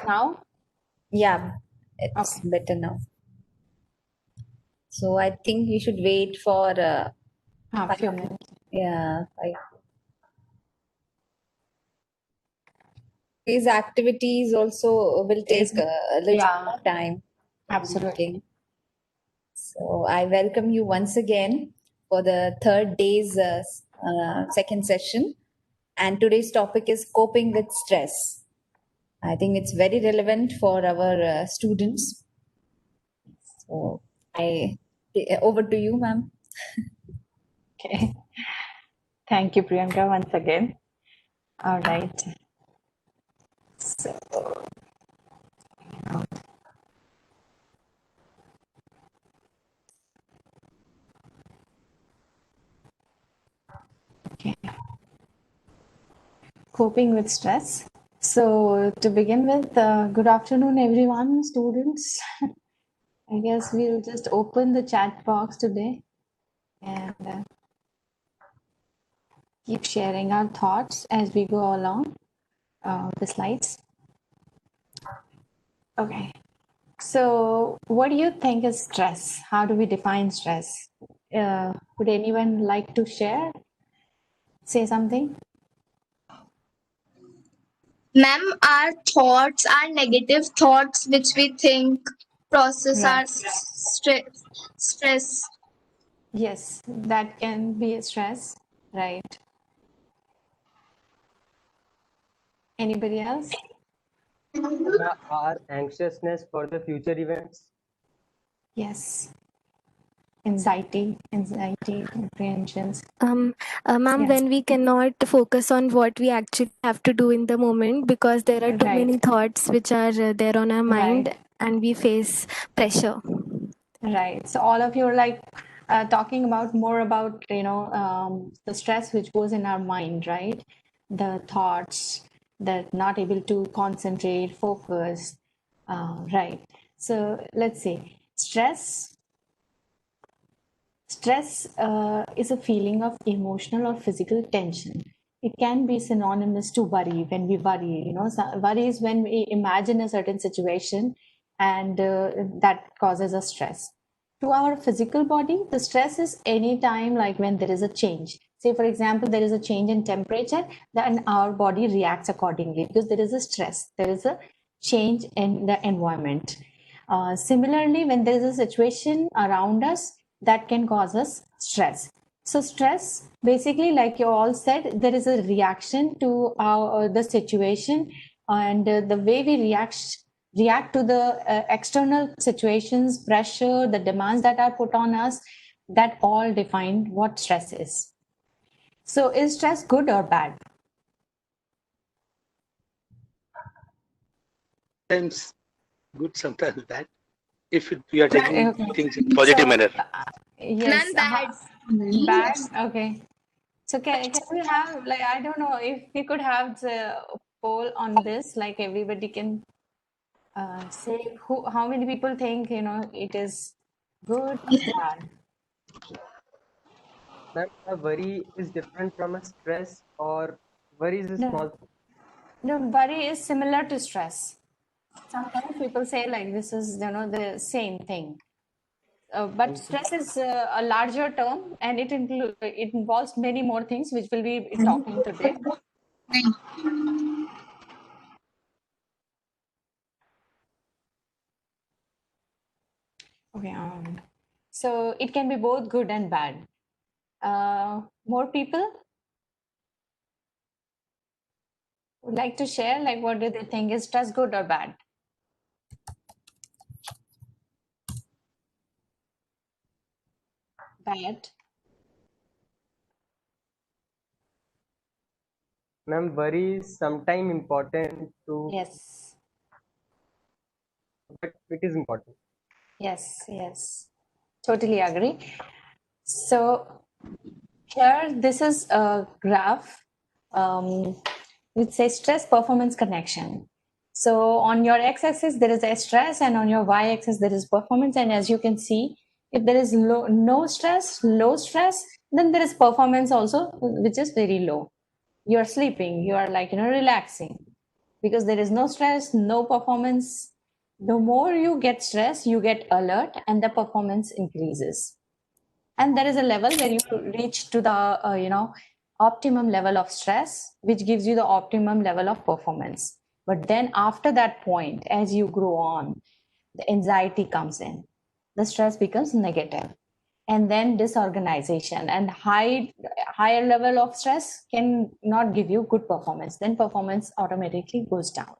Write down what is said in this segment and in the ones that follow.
now? Yeah, it's Okay. better now. So I think we should wait for A five. few minutes. Yeah, these activities also will take a little Yeah, more time. absolutely. So I welcome you once again for the third day's second session. And today's topic is coping with stress. I think it's very relevant for our students. So I over to you, ma'am. Okay. Thank you, Priyanka, once again. All right. So, okay. Coping with stress. So, to begin with, good afternoon, everyone, students. I guess we'll just open the chat box today and keep sharing our thoughts as we go along the slides. Okay. So, what do you think is stress? How do we define stress? Would anyone like to share? Say something? Ma'am, our thoughts, our negative thoughts, which we think, process our Right. stress. Yes, that can be a stress, right? Anybody else? Our anxiousness for the future events. Yes. Anxiety, apprehensions. Ma'am, Yes. when we cannot focus on what we actually have to do in the moment because there are too Right. many thoughts which are there on our mind Right. and we face pressure. Right. So all of you are like talking about more about, the stress which goes in our mind, right? The thoughts that not able to concentrate, focus. Right. So let's see. Stress is a feeling of emotional or physical tension. It can be synonymous to worry. When we worry, worry is when we imagine a certain situation and that causes us stress. To our physical body, the stress is any time like when there is a change. Say, for example, there is a change in temperature, then our body reacts accordingly because there is a stress, there is a change in the environment. Similarly, when there is a situation around us, that can cause us stress. So stress, basically, like you all said, there is a reaction to the situation, and the way we react to the external situations, pressure, the demands that are put on us, that all define what stress is. So is stress good or bad? Sometimes good, sometimes bad. If you are taking Okay. things in positive manner. Yes. Ma'am, bad. Bad. Okay. So can we have, like, I don't know if we could have the poll on this, like everybody can say how many people think, it is good or bad. Ma'am, a worry is different from a stress, or worry is a No, small. no, worry is similar to stress. Sometimes people say like this is, the same thing. But stress is a larger term and it involves many more things which we'll be talking today. Okay. So it can be both good and bad. More people would like to share, like, what do they think? Is stress good or bad? Bad. Ma'am, worry is sometimes important to, Yes. but it is important. Yes. Totally agree. So here, this is a graph which says stress performance connection. So on your x-axis, there is a stress, and on your y-axis, there is performance. And as you can see, if there is no stress, low stress, then there is performance also, which is very low. You are sleeping, you are like, relaxing. because there is no stress, no performance. The more you get stress, you get alert and the performance increases. And there is a level where you reach to the, optimum level of stress, which gives you the optimum level of performance. But then after that point, as you grow on, the anxiety comes in, the stress becomes negative, and then disorganization and higher level of stress can not give you good performance. Then performance automatically goes down.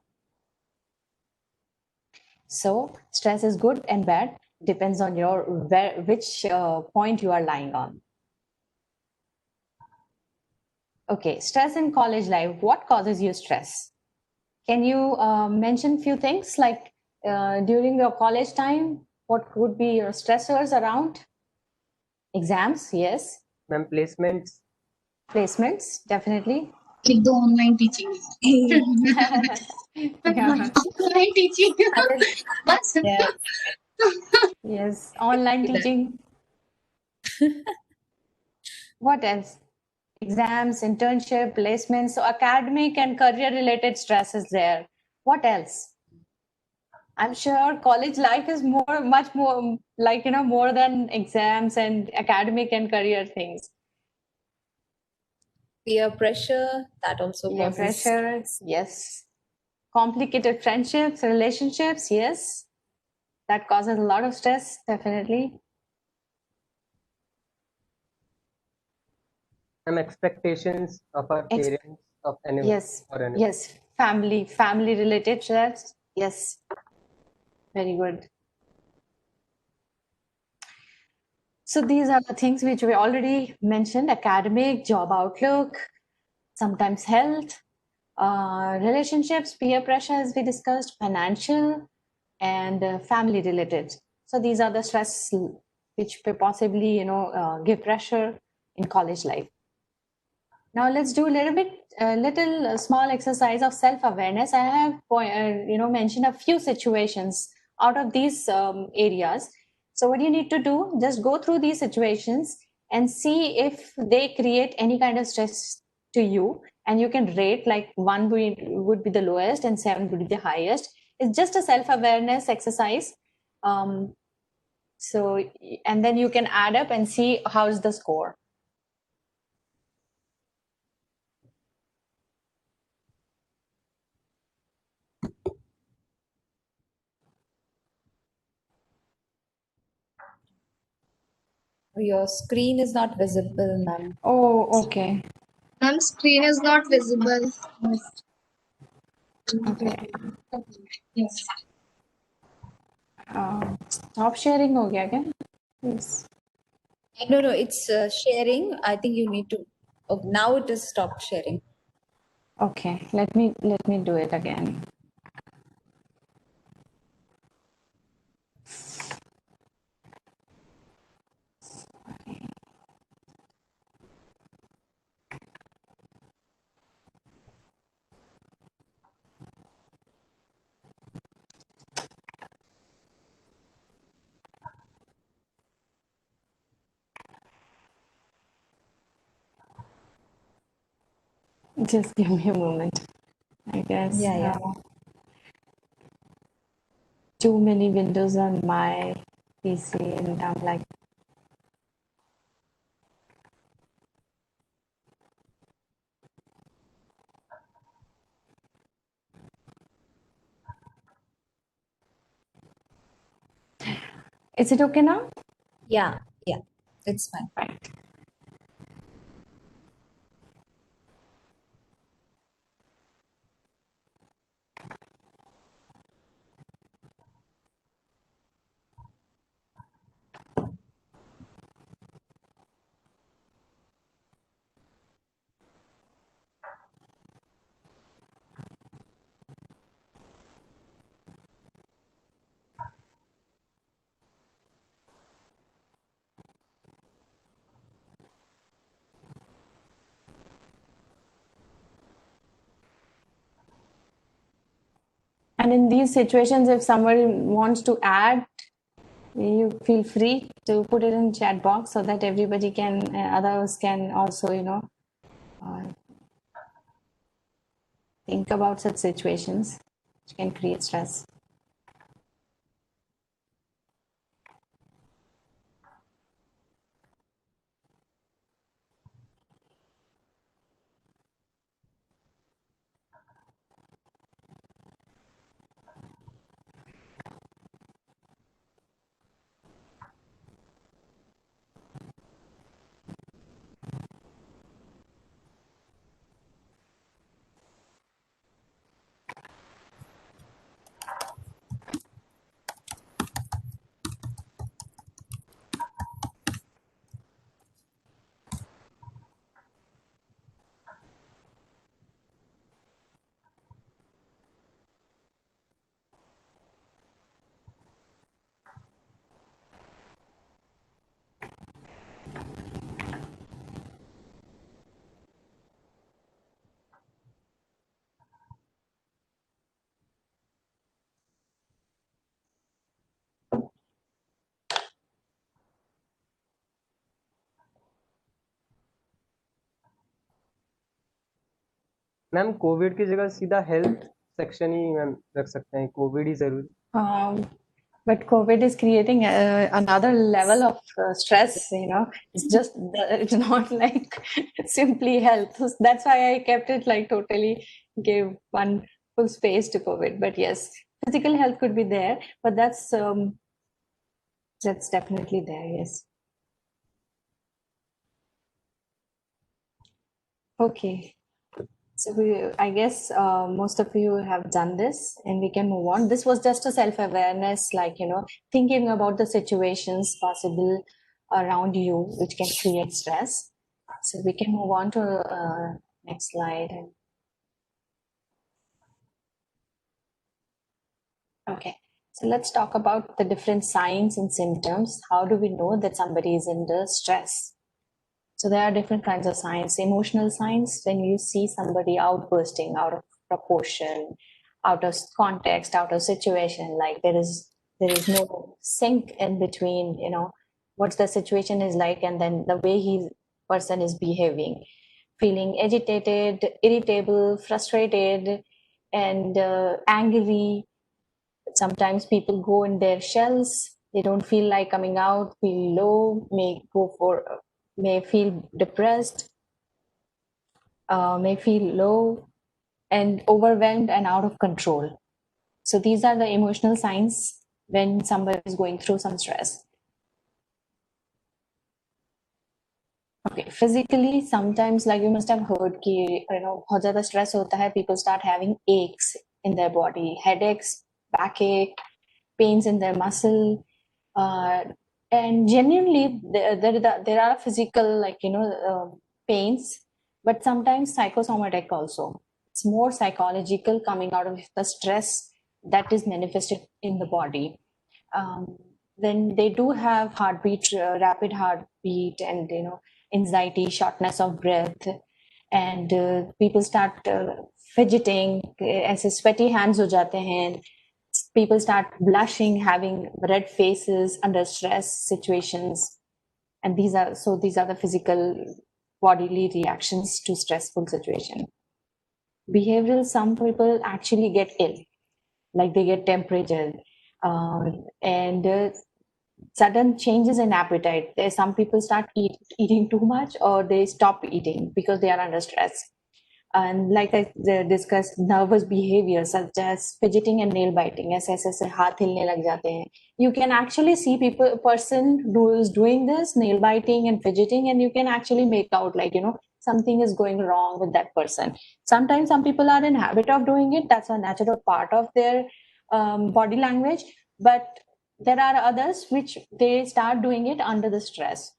So stress is good and bad, depends on your which point you are lying on. Okay, stress in college life. What causes you stress? Can you mention few things like during your college time? What would be your stressors around? Exams, yes. Ma'am, placements. Placements, definitely. Like the online teaching. Yeah. Online teaching. What's Yeah. Yes, online teaching. What else? Exams, internship, placements. So academic and career related stress is there. What else? I'm sure college life is much more like, more than exams and academic and career things. Peer pressure, that also Peer causes pressure, yes. Complicated friendships, relationships, yes. That causes a lot of stress, definitely. Some expectations of our parents, of anyone. Yes, or anyone. yes. Family related stress, yes. Very good. So these are the things which we already mentioned: academic, job outlook, sometimes health, relationships, peer pressure, as we discussed, financial, and family related. So these are the stress which may possibly, give pressure in college life. Now let's do a little small exercise of self-awareness. I have, mentioned a few situations out of these areas. So what you need to do, just go through these situations and see if they create any kind of stress to you. And you can rate, like 1 would be the lowest and 7 would be the highest. It's just a self-awareness exercise. And then you can add up and see how's the score. your screen is not visible, ma'am. Oh, okay. Ma'am, screen is not visible. Okay. Yes. Stop sharing हो गया क्या? Yes. No, it's sharing. I think you need to. Oh, now it is stopped sharing. Okay. Let me do it again. Just give me a moment. I guess Yeah. too many windows on my PC, and I'm like, is it okay now? Yeah. It's fine. Right. And in these situations, if somebody wants to add, you feel free to put it in chat box so that everybody others can also, think about such situations which can create stress. Ma'am Covid की जगह सीधा health section ही ma'am रख सकते हैं, Covid ही जरूरी. But COVID is creating another level of stress, it's not like simply health. That's why I kept it like totally gave one full space to COVID. But yes, physical health could be there, but that's definitely there, yes. Okay. So I guess most of you have done this and we can move on. This was just a self-awareness, thinking about the situations possible around you which can create stress. So we can move on to next slide. Okay, so let's talk about the different signs and symptoms. How do we know that somebody is under stress? So there are different kinds of signs. Emotional signs, when you see somebody outbursting out of proportion, out of context, out of situation, like there is no sync in between, what the situation is like and then the way person is behaving. Feeling agitated, irritable, frustrated, and angry. Sometimes people go in their shells. They don't feel like coming out, feel low, may feel depressed, may feel low and overwhelmed and out of control. So these are the emotional signs when somebody is going through some stress. Okay, physically, sometimes like you must have heard कि बहुत ज़्यादा stress होता है, people start having aches in their body, headaches, backache, pains in their muscle, and genuinely there are physical pains, but sometimes psychosomatic also. It's more psychological, coming out of the stress that is manifested in the body. Then they do have heartbeat, rapid heartbeat, and anxiety, shortness of breath, and people start fidgeting, ऐसे sweaty hands हो जाते हैं. People start blushing, having red faces under stress situations, and these are the physical bodily reactions to stressful situation. Behavioral, some people actually get ill, like they get temperature, and sudden changes in appetite. Some people start eating too much, or they stop eating because they are under stress. And like I discussed, nervous behavior such as fidgeting and nail biting, ऐसे हाथ हिलने लग जाते हैं. You can actually see person who is doing this, nail biting and fidgeting, and you can actually make out something is going wrong with that person. Sometimes some people are in habit of doing it. That's a natural part of their body language. But there are others which they start doing it under the stress.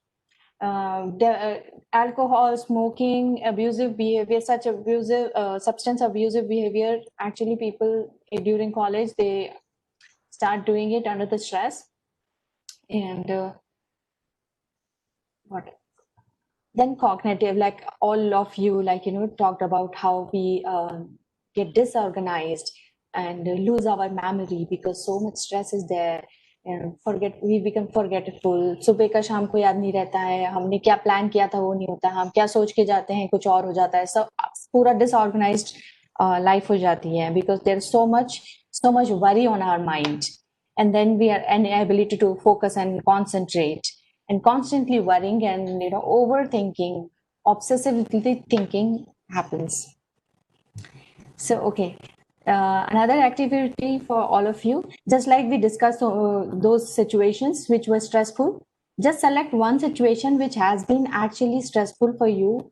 Alcohol, smoking, abusive behavior, such abusive substance abusive behavior. Actually, people during college, they start doing it under the stress. And what then cognitive, like all of you talked about how we get disorganized and lose our memory because so much stress is there. We become forgetful. सुबह का शाम को याद नहीं रहता है, हमने क्या प्लान किया था वो नहीं होता, हम क्या सोच के जाते हैं कुछ और हो जाता है. सब पूरा disorganized life हो जाती है, because there's so much worry on our mind, and then we are inability to focus and concentrate, and constantly worrying and overthinking, obsessively thinking happens. So, okay. Another activity for all of you, just like we discussed those situations which were stressful, just select one situation which has been actually stressful for you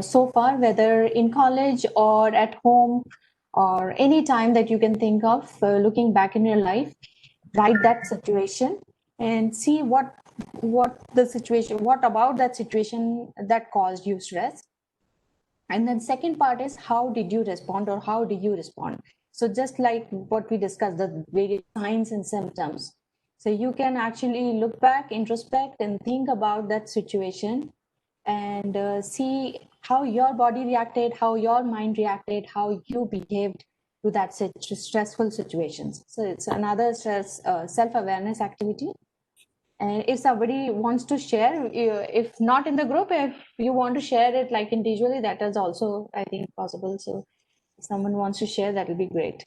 so far, whether in college or at home or any time that you can think of looking back in your life. Write that situation and see what about that situation that caused you stress. And then second part is, how did you respond, or how do you respond? So just like what we discussed, the various signs and symptoms. So you can actually look back, introspect, and think about that situation, and see how your body reacted, how your mind reacted, how you behaved to that stressful situations. So it's another self-awareness activity. And if somebody wants to share, if not in the group, if you want to share it like individually, that is also, I think, possible. So if someone wants to share, that will be great.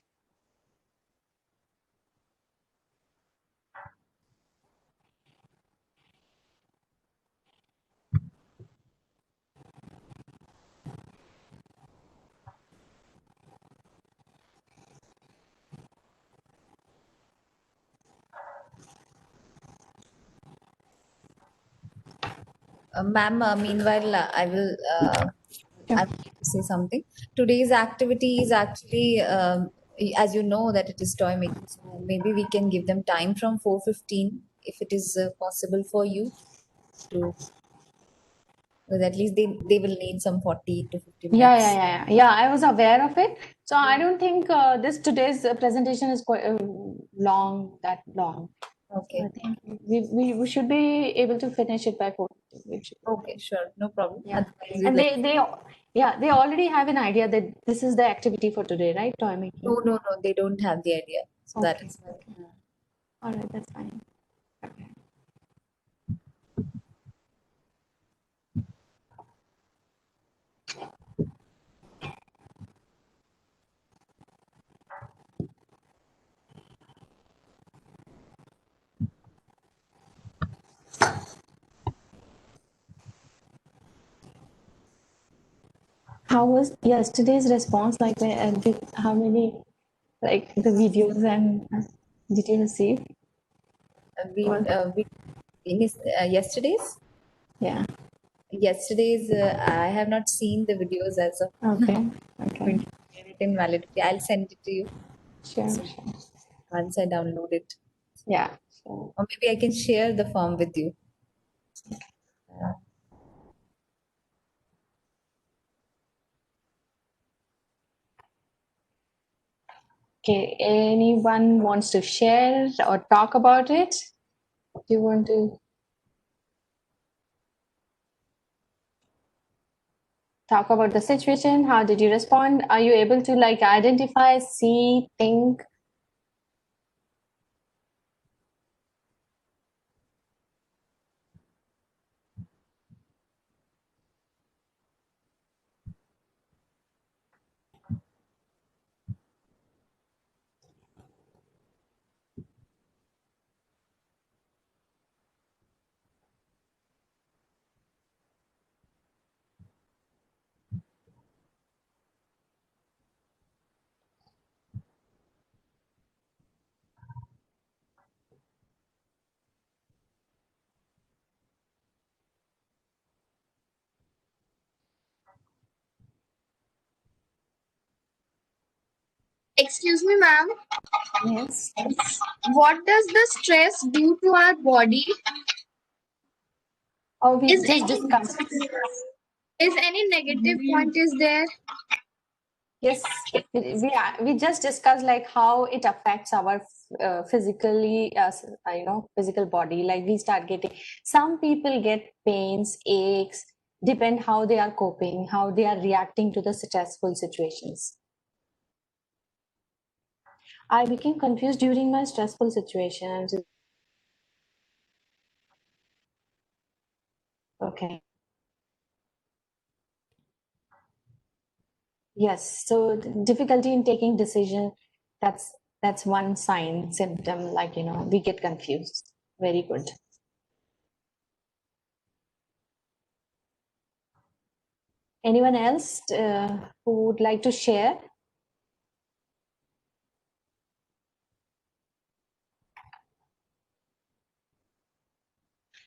Ma'am, meanwhile, I would like to say something. Today's activity is actually, as you know, that it is toy making. So maybe we can give them time from 4:15 if it is possible for you to, because at least they will need some 40 to 50 minutes. Yeah, I was aware of it. So I don't think this today's presentation is quite long. So Okay. I think we should be able to finish it by 4. Okay, sure. No problem. Yeah. Otherwise, you And let- they already have an idea that this is the activity for today, right? Toy making. No, they don't have the idea. So that Okay. is why. All right, that's fine. Okay. How was yesterday's response? Like, how many, like, the videos and did you receive? We in yesterday's. Yeah. Yesterday's, I have not seen the videos as of Okay. now. Okay. Going to share it in validity. I'll send it to you Sure. so Sure. once I download it. Yeah. So, Or maybe I can share the form with you. okay. Anyone wants to share or talk about it? Do you want to talk about the situation? How did you respond? Are you able to like identify, see, think? Excuse me, ma'am. Yes. What does the stress do to our body? Or we Is just any discussed. is any negative point is there? Yes, we just discussed like how it affects our physically, physical body. Like we start getting, some people get pains, aches, depend how they are coping, how they are reacting to the stressful situations. I became confused during my stressful situations. Okay. Yes, so difficulty in taking decision, that's one sign, symptom, like, we get confused. Very good. Anyone else who would like to share?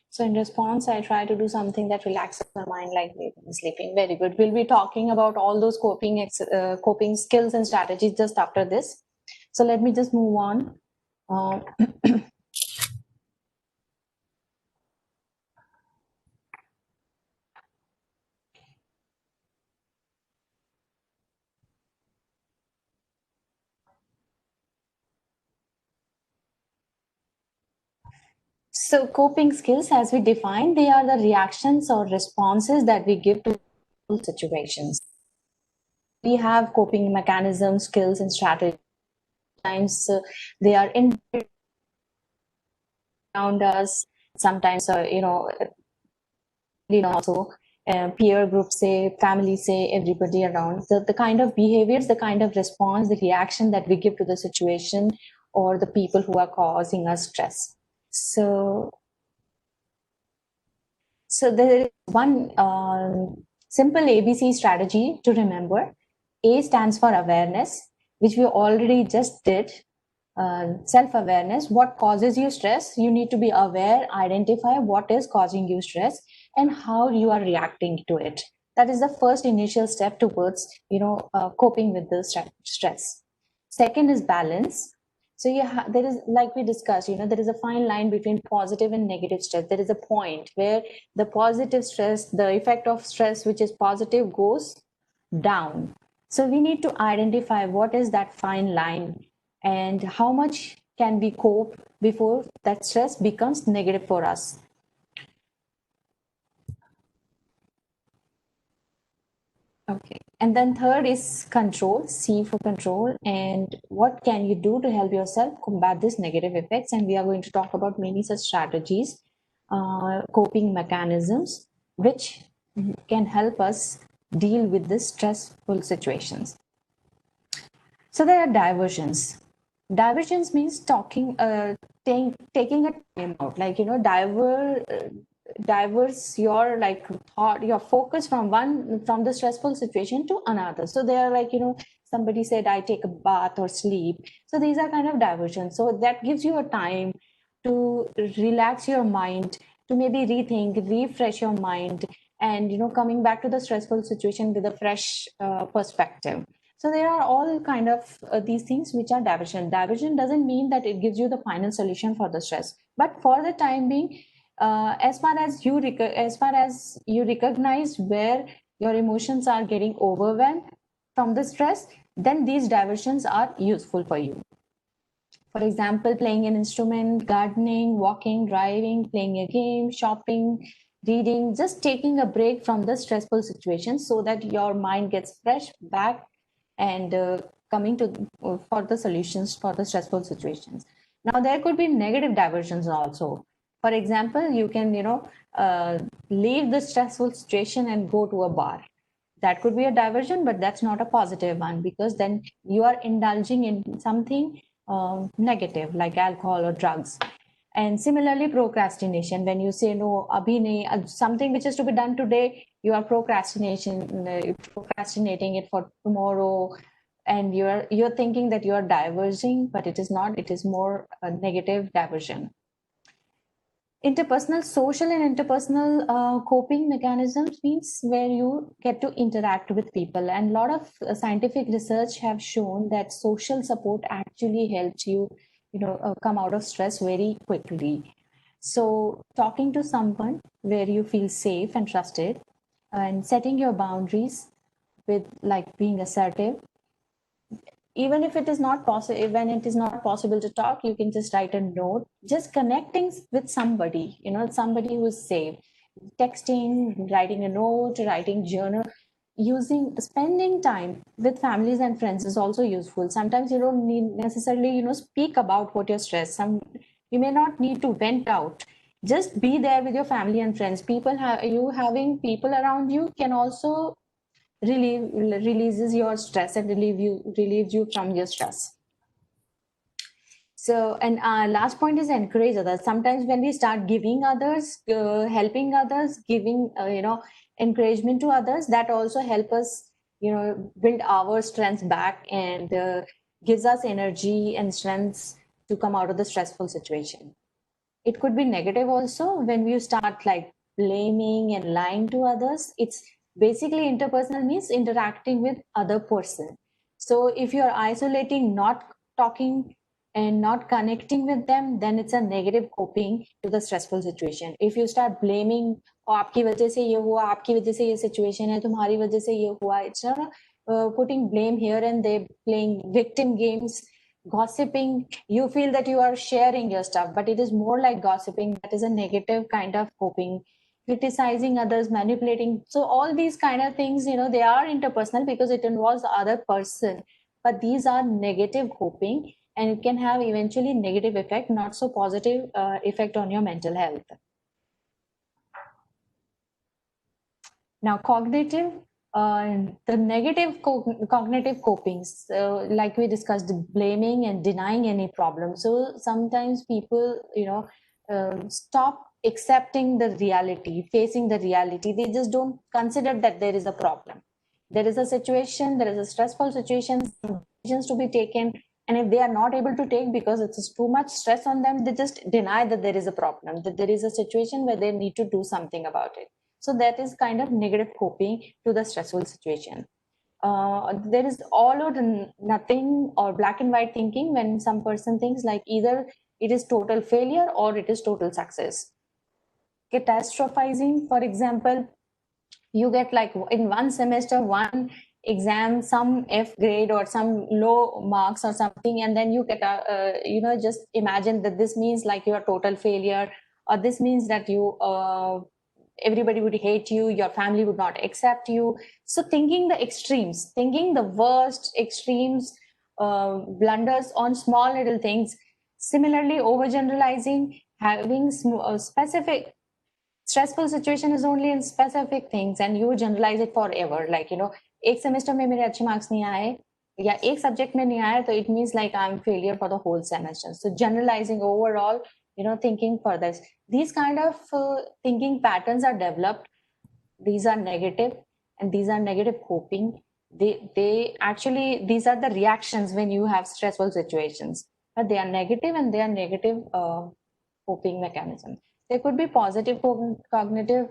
So in response, I try to do something that relaxes my mind, like sleeping. Very good. We'll be talking about all those coping skills and strategies just after this. So let me just move on. Uh, So coping skills, as we define, they are the reactions or responses that we give to situations. We have coping mechanisms, skills, and strategies. Sometimes they are in around us. Sometimes, also peer groups say, family say, everybody around. The kind of behaviors, the kind of response, the reaction that we give to the situation or the people who are causing us stress. So there is one simple ABC strategy to remember. A stands for awareness, which we already just did. Self-awareness, what causes you stress? You need to be aware, identify what is causing you stress and how you are reacting to it. That is the first initial step towards, coping with the stress. Second is balance. So there is, like we discussed, there is a fine line between positive and negative stress. There is a point where the positive stress, the effect of stress which is positive, goes down. So we need to identify what is that fine line and how much can we cope before that stress becomes negative for us. Okay. And then third is control, C for control. And what can you do to help yourself combat these negative effects? And we are going to talk about many such strategies, coping mechanisms, which can help us deal with these stressful situations. So there are diversions. Diversions means taking a time out, like, diverse your thought, your focus from the stressful situation to another. So they are like, somebody said, I take a bath or sleep. So these are kind of diversions. So that gives you a time to relax your mind, to maybe rethink, refresh your mind, and coming back to the stressful situation with a fresh perspective. So there are all kind of these things which are diversion. Diversion doesn't mean that it gives you the final solution for the stress, but for the time being, as far as you recognize where your emotions are getting overwhelmed from the stress, then these diversions are useful for you. For example, playing an instrument, gardening, walking, driving, playing a game, shopping, reading, just taking a break from the stressful situation so that your mind gets fresh back and coming to for the solutions for the stressful situations. Now there could be negative diversions also. For example, you can leave the stressful situation and go to a bar. That could be a diversion, but that's not a positive one, because then you are indulging in something negative like alcohol or drugs. And similarly, procrastination, when you say no, abhi nahi, something which is to be done today, you are procrastinating it for tomorrow, and you're thinking that you are diverging, but it is not. It is more a negative diversion. Interpersonal, social and interpersonal coping mechanisms means where you get to interact with people, and a lot of scientific research have shown that social support actually helps you come out of stress very quickly. So talking to someone where you feel safe and trusted, and setting your boundaries with, like, being assertive. Even if it is not possible, when it is not possible to talk, you can just write a note, just connecting with somebody, somebody who is safe. Texting, writing a note, writing journal, spending time with families and friends is also useful. Sometimes you don't need necessarily speak about what you're stressed. You may not need to vent out. Just be there with your family and friends. Having people around you can also releases your stress and relieves you from your stress. So, and last point is encourage others. Sometimes when we start giving others, helping others, giving encouragement to others, that also help us build our strengths back and gives us energy and strengths to come out of the stressful situation. It could be negative also when you start like blaming and lying to others. It's basically interpersonal means interacting with other person. So if you're isolating, not talking and not connecting with them, then it's a negative coping to the stressful situation. If you start blaming, आपकी वजह से ये हुआ, आपकी वजह से ये situation है, तुम्हारी वजह से ये हुआ, it's not putting blame here and there, playing victim games, gossiping. You feel that you are sharing your stuff, but it is more like gossiping. That is a negative kind of coping. Criticizing others, manipulating. So all these kind of things, they are interpersonal because it involves the other person, but these are negative coping and it can have eventually negative effect, not so positive effect on your mental health. Now, cognitive, the negative cognitive coping, so like we discussed, blaming and denying any problem. So sometimes people, stop accepting the reality, facing the reality. They just don't consider that there is a problem. There is a situation, there is a stressful situation, decisions to be taken. And if they are not able to take because it's too much stress on them, they just deny that there is a problem, that there is a situation where they need to do something about it. So that is kind of negative coping to the stressful situation. There is all or nothing or black and white thinking when some person thinks like either it is total failure or it is total success. Catastrophizing, for example, you get like in one semester, one exam, some F grade or some low marks or something, and then you get just imagine that this means like you are total failure, or this means that you everybody would hate you, your family would not accept you. So thinking the extremes, thinking the worst extremes, blunders on small little things. Similarly, overgeneralizing, having specific stressful situation is only in specific things and you generalize it forever. Like, एक semester में मेरे अच्छे marks नहीं आए या एक subject में नहीं आया, तो it means like I'm failure for the whole semester. So generalizing overall, thinking for this. These kind of thinking patterns are developed. These are negative and these are negative coping. They actually, these are the reactions when you have stressful situations, but they are negative and they are negative coping mechanisms. There could be positive cognitive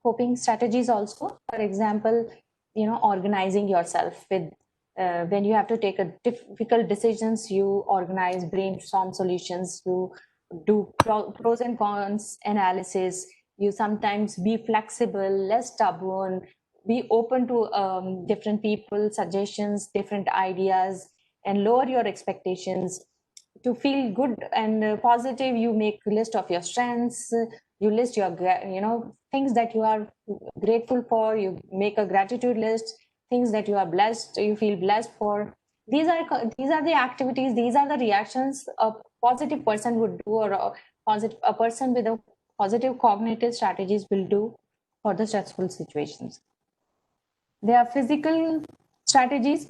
coping strategies also. For example, organizing yourself with when you have to take a difficult decisions, you organize, brainstorm solutions, you do pros and cons analysis. You sometimes be flexible, less stubborn, be open to different people, suggestions, different ideas, and lower your expectations. To feel good and positive, you make a list of your strengths, you list your things that you are grateful for, you make a gratitude list, things that you are blessed, you feel blessed for. These are the activities, these are the reactions a positive person would do, or a person with a positive cognitive strategies will do for the stressful situations. There are physical strategies: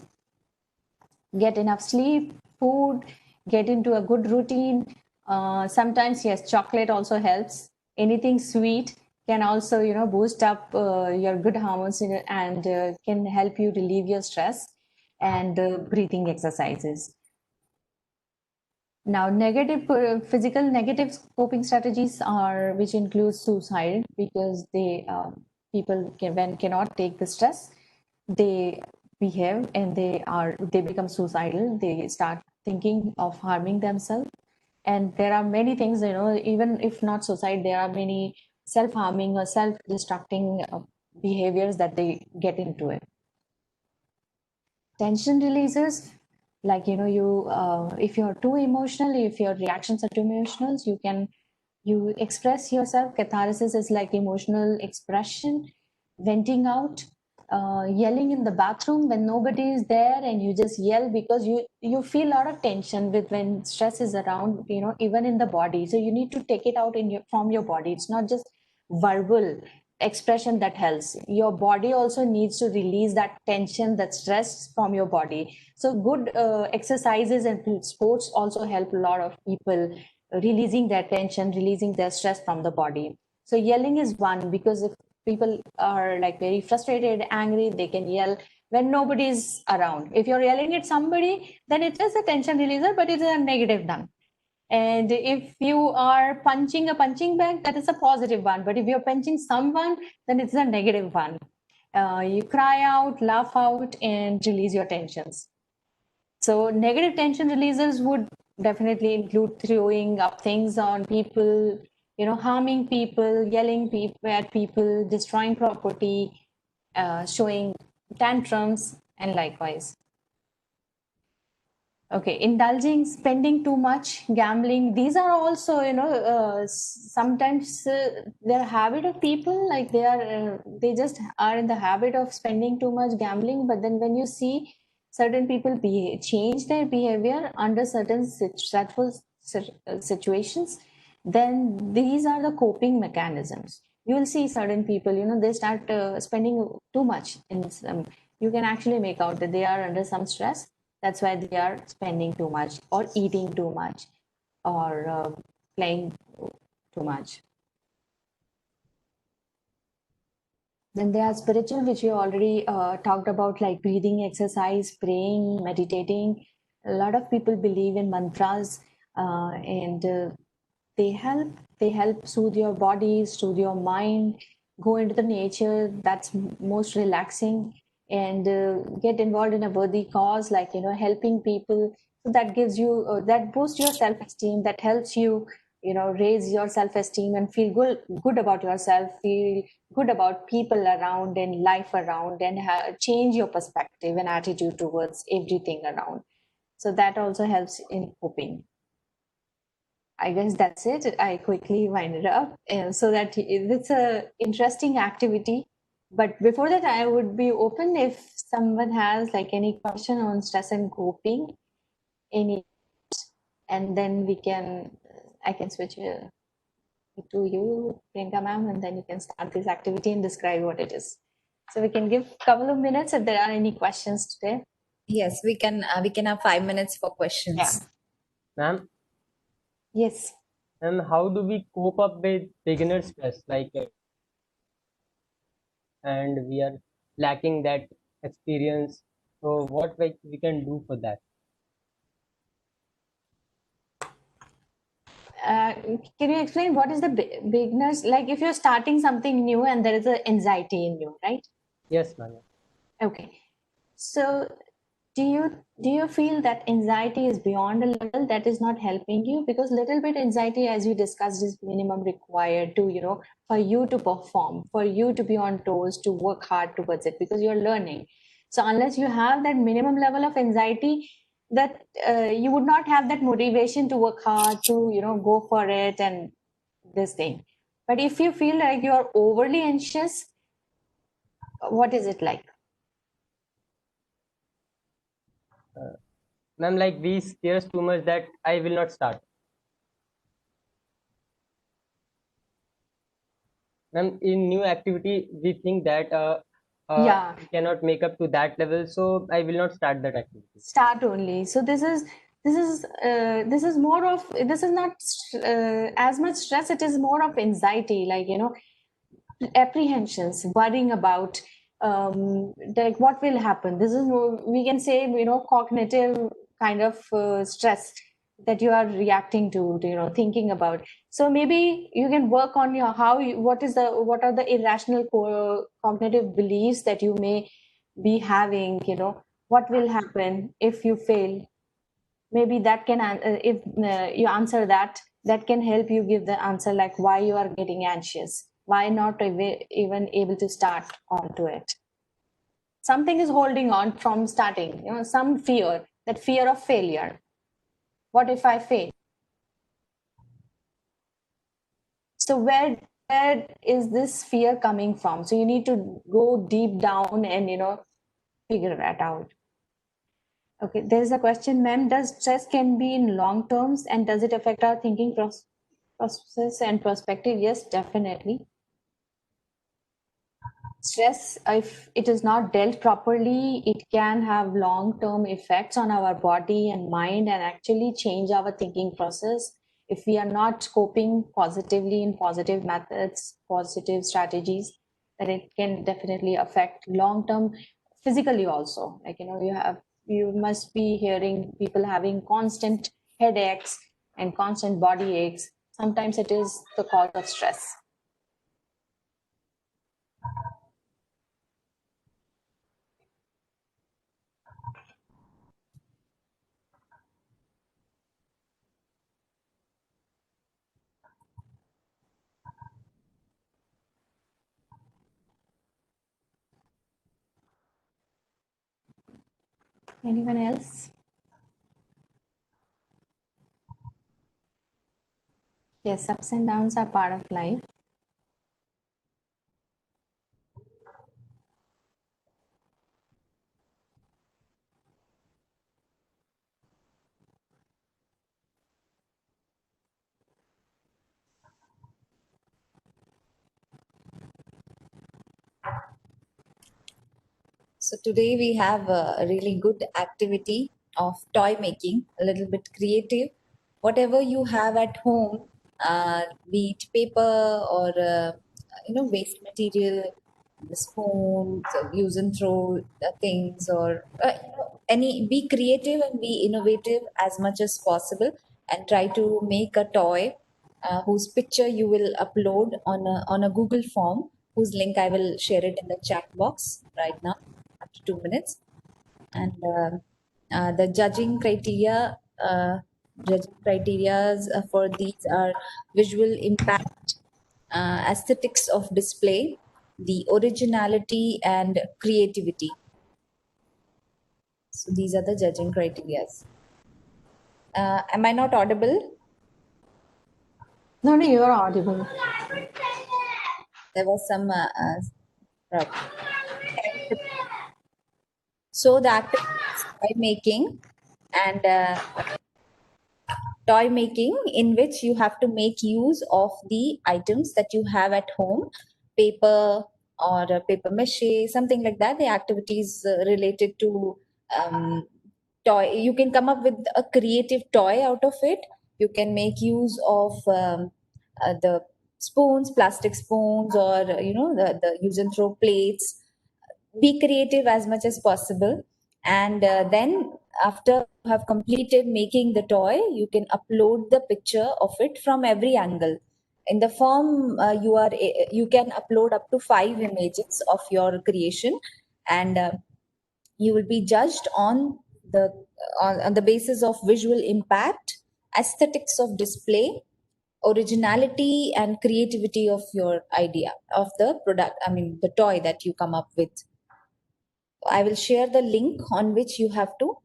get enough sleep, food, get into a good routine. Sometimes, yes, chocolate also helps. Anything sweet can also, boost up your good hormones and can help you relieve your stress. And breathing exercises. Now, physical negative coping strategies are, which include suicide, because people cannot take the stress, they behave and they become suicidal. They start thinking of harming themselves. And there are many things, even if not suicide, there are many self-harming or self-destructing behaviors that they get into it. Tension releases, like, if you're too emotional, if your reactions are too emotional, you express yourself. Catharsis is like emotional expression, venting out. Yelling in the bathroom when nobody is there and you just yell because you feel a lot of tension when stress is around, even in the body. So you need to take it out from your body. It's not just verbal expression that helps. Your body also needs to release that tension, that stress from your body. So good exercises and sports also help a lot of people releasing their tension, releasing their stress from the body. So yelling is one, because if people are like very frustrated, angry, they can yell when nobody's around. If you're yelling at somebody, then it is a tension releaser, but it is a negative one. And if you are punching a punching bag, that is a positive one. But if you're punching someone, then it's a negative one. You cry out, laugh out, and release your tensions. So negative tension releasers would definitely include throwing up things on people, harming people, yelling at people, destroying property, showing tantrums, and likewise. Okay, indulging, spending too much, gambling. These are also, sometimes they're a habit of people. Like they just are in the habit of spending too much, gambling. But then when you see certain people change their behavior under certain stressful situations, then these are the coping mechanisms. You will see certain people, they start spending too much. You can actually make out that they are under some stress. That's why they are spending too much, or eating too much, or playing too much. Then there are spiritual, which you already talked about, like breathing exercise, praying, meditating. A lot of people believe in mantras, and they help soothe your body, soothe your mind, go into the nature. That's most relaxing. And get involved in a worthy cause, like helping people. So that gives you that boosts your self-esteem, that helps you raise your self-esteem and feel good about yourself, feel good about people around and life around, and change your perspective and attitude towards everything around. So that also helps in coping. I guess that's it. I quickly wind it up, so that it's a interesting activity. But before that, I would be open if someone has like any question on stress and coping, and then I can switch to you, Priyanka ma'am, and then you can start this activity and describe what it is. So we can give a couple of minutes if there are any questions today. Yes, we can have 5 minutes for questions. Yeah. Ma'am, Yes. and how do we cope up with beginner stress? And we are lacking that experience. So what we can do for that? Can you explain what is the beginners, like if you're starting something new and there is an anxiety in you, right? Yes, ma'am. Okay. So do you feel that anxiety is beyond a level that is not helping you? Because little bit anxiety, as you discussed, is minimum required to for you to perform, for you to be on toes, to work hard towards it, because you're learning. So unless you have that minimum level of anxiety, that you would not have that motivation to work hard, to go for it and this thing. But if you feel like you're overly anxious, what is it like? Ma'am, like we scares too much that I will not start. Ma'am, in new activity, we think that Yeah. we cannot make up to that level, so I will not start that activity. Start only. So this is more of, this is not as much stress. It is more of anxiety, like apprehensions, worrying about like what will happen. This is more, we can say, cognitive kind of stress that you are reacting to, thinking about. So maybe you can work on your what are the irrational cognitive beliefs that you may be having. What will happen if you fail? Maybe that can if you answer that can help you give the answer, like why you are getting anxious, why not even able to start onto it. Something is holding on from starting, some fear, that fear of failure. What if I fail? So where is this fear coming from? So you need to go deep down and figure that out. Okay, there is a question, ma'am. Does stress can be in long terms, and does it affect our thinking process and perspective? Yes, definitely. Stress, if it is not dealt properly, it can have long-term effects on our body and mind and actually change our thinking process. If we are not coping positively in positive methods, positive strategies, then it can definitely affect long-term physically also. Like, you must be hearing people having constant headaches and constant body aches. Sometimes it is the cause of stress. Anyone else? Yes, ups and downs are part of life. So today we have a really good activity of toy making, a little bit creative. Whatever you have at home, be it paper or waste material, the spoons, use and throw things, or any. Be creative and be innovative as much as possible, and try to make a toy whose picture you will upload on a Google form, whose link I will share it in the chat box right now after 2 minutes. And the judging criterias for these are visual impact, aesthetics of display, the originality and creativity. So these are the judging criterias. Am I not audible? No, you are audible. There was some problem. So the activity is toy making, and toy making in which you have to make use of the items that you have at home, paper or paper mache, something like that. The activities related to toy, you can come up with a creative toy out of it. You can make use of the spoons, plastic spoons, or the use and throw plates. Be creative as much as possible, and then after you have completed making the toy, you can upload the picture of it from every angle. In the form, you can upload up to 5 images of your creation, and you will be judged the on the basis of visual impact, aesthetics of display, originality and creativity of your idea of the product, I mean the toy that you come up with. I will share the link on which you have to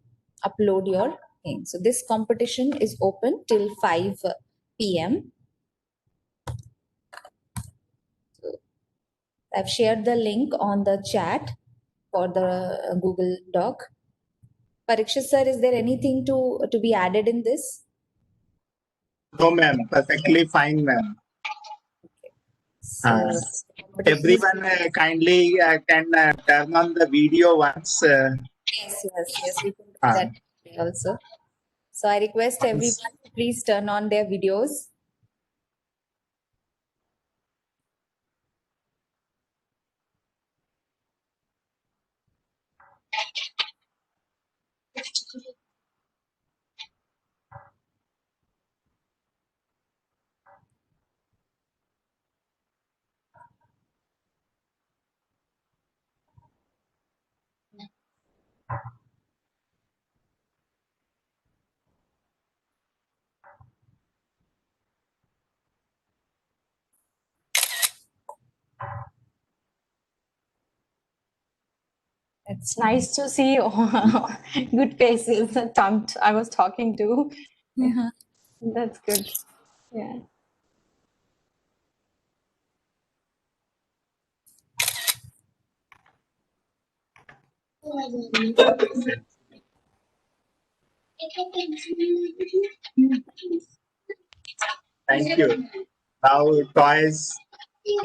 upload your thing. So this competition is open till 5 p.m. I've shared the link on the chat for the Google Doc. Parikshit sir, is there anything to be added in this? No, ma'am. Perfectly fine, ma'am. So, Everyone kindly can turn on the video once. yes, we can do that also. So I request everyone to please turn on their videos. It's nice to see good faces that I was talking to. Yeah, that's good. Yeah. Thank you. Now toys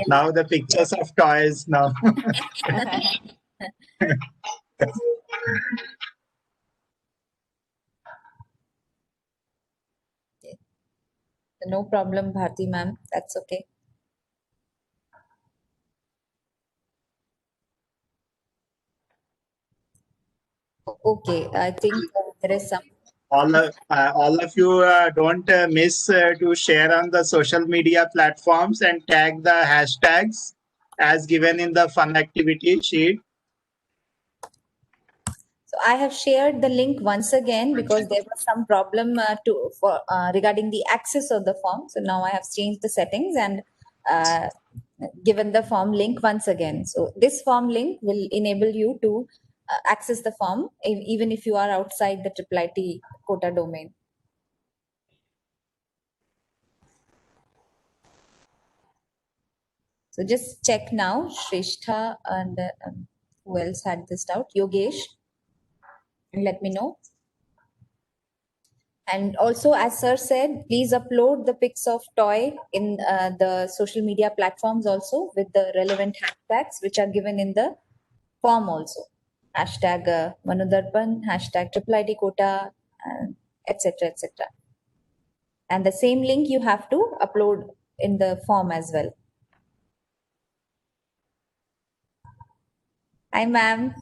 Now the pictures of toys now. No problem, Bharti ma'am. That's okay. Okay, I think there is some. All of you don't miss to share on the social media platforms and tag the hashtags as given in the fun activity sheet. So I have shared the link once again because there was some problem regarding the access of the form. So now I have changed the settings and given the form link once again. So this form link will enable you to access the form even if you are outside the IIIT quota domain. So just check now, Shrestha and who else had this doubt? Yogesh. And let me know. And also, as sir said, please upload the pics of toy in the social media platforms also with the relevant hashtags which are given in the form also. Hashtag Manudarpan, hashtag IIIT quota, etc. etc. And the same link you have to upload in the form as well. Hi, ma'am.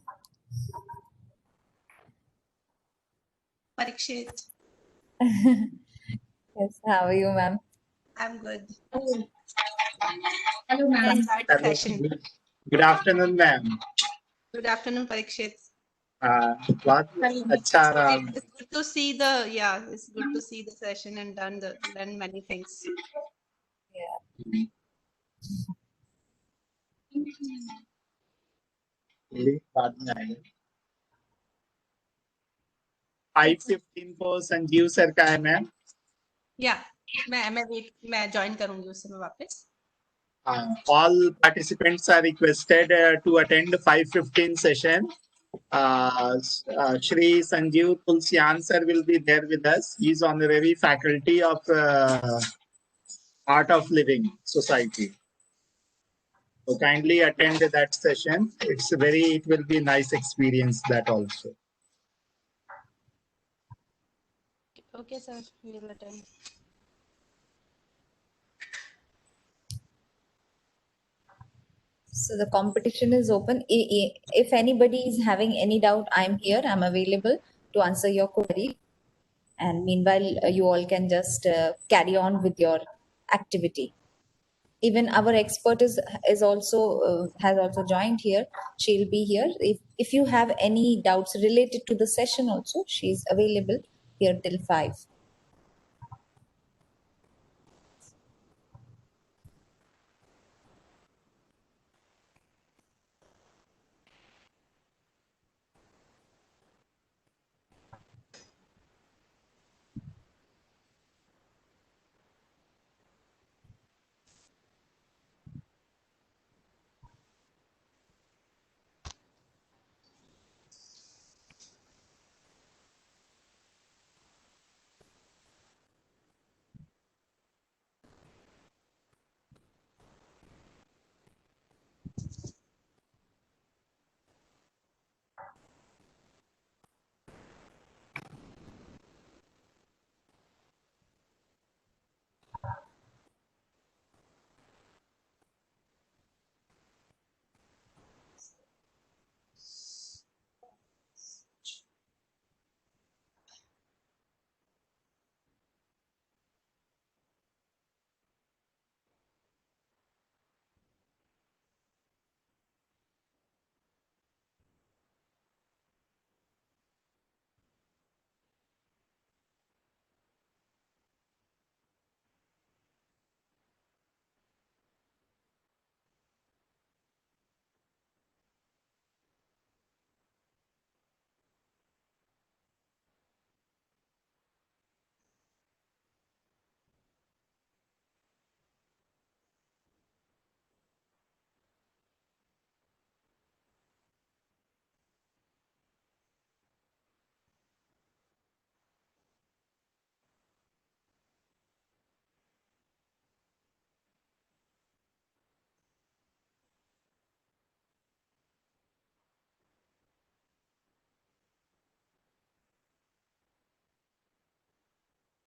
Parikshit, Yes, how are you, ma'am? I'm good. Hello, I ma'am. enjoyed the session. Good afternoon, ma'am. Good afternoon, Parikshit. बहुत अच्छा रहा. It's good to see it's good to see the session and learn many things. Yeah. बाद में आएंगे. 5:15 को Sanjeev sir का है ma'am. Yeah, मैं ज्वाइन करूंगी उस समय वापस. All participants are requested to attend 5:15 session. Shri Sanjeev Tulsian sir will be there with us. He is honorary faculty of Art of Living Society. So kindly attend that session. It will be nice experience that also. Okay, sir. We will attend. So the competition is open. If anybody is having any doubt, I'm here. I'm available to answer your query. And meanwhile, you all can just carry on with your activity. Even our expert is also has also joined here. She'll be here. If you have any doubts related to the session also, she's available here till 5.